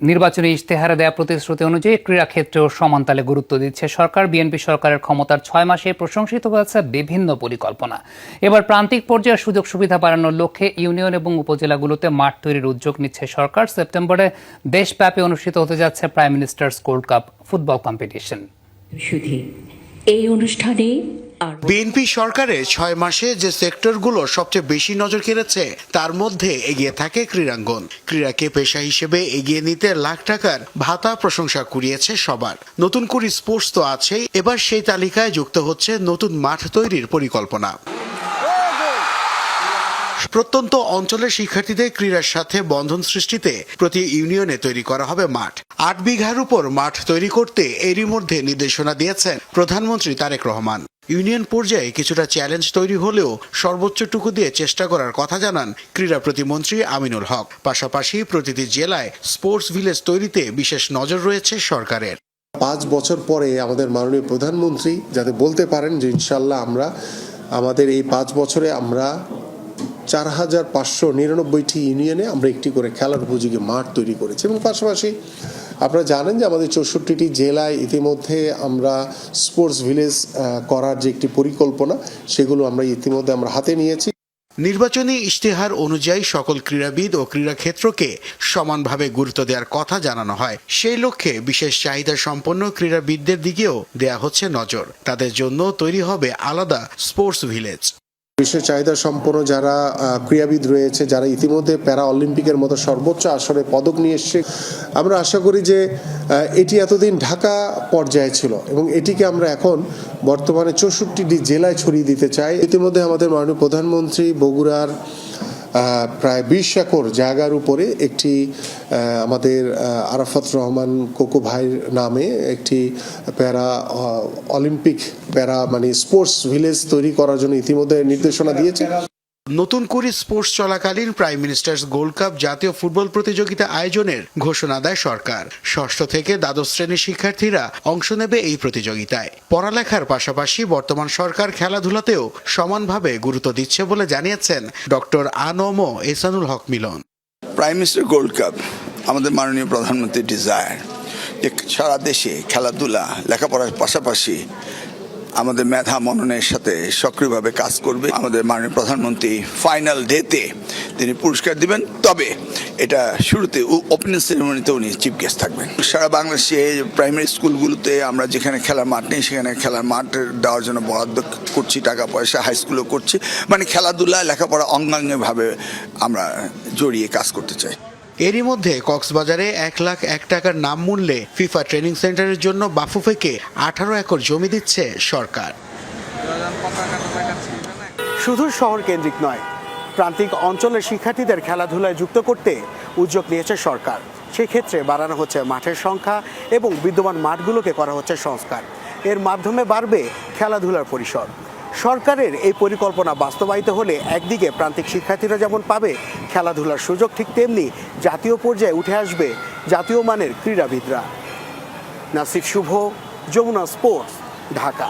নির্বাচনী ইশতেহারে দেয়া প্রতিশ্রুতি অনুযায়ী ক্রীড়া ক্ষেত্রেও সমান তালে গুরুত্ব দিচ্ছে সরকার। বিএনপি সরকারের ক্ষমতার ৬ মাসে প্রশংসিত হয়েছে বিভিন্ন পরিকল্পনা। এবার প্রান্তিক পর্যায়ে সুযোগ সুবিধা বাড়ানোর লক্ষ্যে ইউনিয়ন এবং উপজেলাগুলোতে মাঠ তৈরির উদ্যোগ নিচ্ছে সরকার। সেপ্টেম্বরে দেশব্যাপী অনুষ্ঠিত হতে যাচ্ছে prime ministers gold cup football competition. এই অনুষ্ঠানে বিএনপি সরকারের ৬ মাসে যে সেক্টরগুলো সবচেয়ে বেশি নজর কেড়েছে তার মধ্যে এগিয়ে থাকে ক্রীড়াঙ্গন। ক্রীড়াকে পেশা হিসেবে এগিয়ে নিতে লাখ টাকার ভাতা প্রশংসা কুড়িয়েছে সবার। নতুন করে স্পোর্টস তো আছেই, এবার সেই তালিকায় যুক্ত হচ্ছে নতুন মাঠ তৈরির পরিকল্পনা। প্রত্যন্ত অঞ্চলের শিক্ষার্থীদের ক্রীড়ার সাথে বন্ধন সৃষ্টিতে প্রতি ইউনিয়নে তৈরি করা হবে মাঠ। ৮ বিঘার উপর মাঠ তৈরি করতে এরই মধ্যে নির্দেশনা দিয়েছেন প্রধানমন্ত্রী তারেক রহমান। ইউনিয়ন পর্যায়ে কিছুটা চ্যালেঞ্জ তৈরি হলেও সর্বোচ্চটুকু দিয়ে চেষ্টা করার কথা জানান ক্রীড়া প্রতিমন্ত্রী আমিনুল হক। পাশাপাশি প্রতিটি জেলায় স্পোর্টস ভিলেজ তৈরিতে বিশেষ নজর রয়েছে সরকারের। ৫ বছর পরে আমাদের মাননীয় প্রধানমন্ত্রী যাতে বলতে পারেন যে ইনশাল্লাহ আমরা আমাদের এই ৫ বছরে আমরা ৪,৫৯৯টি ইউনিয়নে আমরা একটি করে খেলার উপযোগী মাঠ তৈরি করেছি। এবং পাশাপাশি আপনারা জানেন যে আমাদের ৬৪টি জেলায় ইতিমধ্যে আমরা স্পোর্টস ভিলেজ করার যে একটি পরিকল্পনা সেগুলো আমরা ইতিমধ্যে আমরা হাতে নিয়েছি। নির্বাচনী ইশতেহার অনুযায়ী সকল ক্রীড়াবিদ ও ক্রীড়া ক্ষেত্রকে সমানভাবে গুরুত্ব দেওয়ার কথা জানানো হয়। সেই লক্ষ্যে বিশেষ চাহিদা সম্পন্ন ক্রীড়াবিদদের দিকেও দেয়া হচ্ছে নজর। তাদের জন্য তৈরি হবে আলাদা স্পোর্টস ভিলেজ। বিশেষ চাহিদা সম্পন্ন যারা ক্রীড়াবিদ রয়েছে, যারা ইতিমধ্যে প্যারা অলিম্পিকের মতো সর্বোচ্চ আসরে পদক নিয়ে এসছে, আমরা আশা করি যে এটি এতদিন ঢাকা পর্যায়ে ছিল এবং এটিকে আমরা এখন বর্তমানে ৬৪টি জেলায় ছড়িয়ে দিতে চাই। ইতিমধ্যে আমাদের মাননীয় প্রধানমন্ত্রী বগুড়ার প্রায় ২০ একর জায়গার উপরে একটি আমাদের আরাফাত রহমান কোকো ভাইয়ের নামে একটি প্যারা অলিম্পিক প্যারা স্পোর্টস ভিলেজ তৈরি করার জন্য ইতিমধ্যে নির্দেশনা দিয়েছে। নতুন করে স্পোর্টস চলাকালীন প্রাইম মিনিস্টার্স গোল্ড কাপ জাতীয় ফুটবল প্রতিযোগিতা আয়োজনের ঘোষণা দেয় সরকার। ষষ্ঠ থেকে দ্বাদশ শ্রেণীর শিক্ষার্থীরা অংশ নেবে এই প্রতিযোগিতায়। পড়ালেখার পাশাপাশি বর্তমান সরকার খেলাধুলাতেও সমানভাবে গুরুত্ব দিচ্ছে বলে জানিয়েছেন ডক্টর আনম এহসানুল হক মিলন। প্রাইম মিনিস্টার গোল্ড কাপ আমাদের মাননীয় প্রধানমন্ত্রীর ডিজায়ার যে সারা দেশে খেলাধুলা লেখাপড়ার পাশাপাশি আমাদের মেধা মননের সাথে সক্রিয়ভাবে কাজ করবে। আমাদের মাননীয় প্রধানমন্ত্রী ফাইনাল ডেতে তিনি পুরস্কার দিবেন, তবে এটা শুরুতে ওপেনিং সেরেমনিতে উনি চিফ গেস্ট থাকবেন। সারা বাংলাদেশে প্রাইমারি স্কুলগুলোতে আমরা যেখানে খেলার মাঠ নেই সেখানে খেলার মাঠ দেওয়ার জন্য বরাদ্দ করছি, টাকা পয়সা হাই স্কুলও করছি। খেলাধুলা লেখাপড়া অঙ্গাঙ্গিভাবে আমরা জড়িয়ে কাজ করতে চাই। এরই মধ্যে কক্সবাজারে ১,০০,০০০ টাকার নাম মূল্যে ফিফা ট্রেনিং সেন্টারের জন্য বাফুফেকে ১৮ একর জমি দিচ্ছে সরকার। শুধু শহর কেন্দ্রিক নয়, প্রান্তিক অঞ্চলের শিক্ষার্থীদের খেলাধুলায় যুক্ত করতে উদ্যোগ নিয়েছে সরকার। সেক্ষেত্রে বাড়ানো হচ্ছে মাঠের সংখ্যা এবং বিদ্যমান মাঠগুলোকে করা হচ্ছে সংস্কার। এর মাধ্যমে বাড়বে খেলাধুলার পরিসর। সরকারের এই পরিকল্পনা বাস্তবায়িত হলে একদিকে প্রান্তিক শিক্ষার্থীরা যেমন পাবে খেলাধুলার সুযোগ, ঠিক তেমনি জাতীয় পর্যায়ে উঠে আসবে জাতীয় মানের ক্রীড়াবিদরা। নাসিফ শুভ, যমুনা স্পোর্টস, ঢাকা।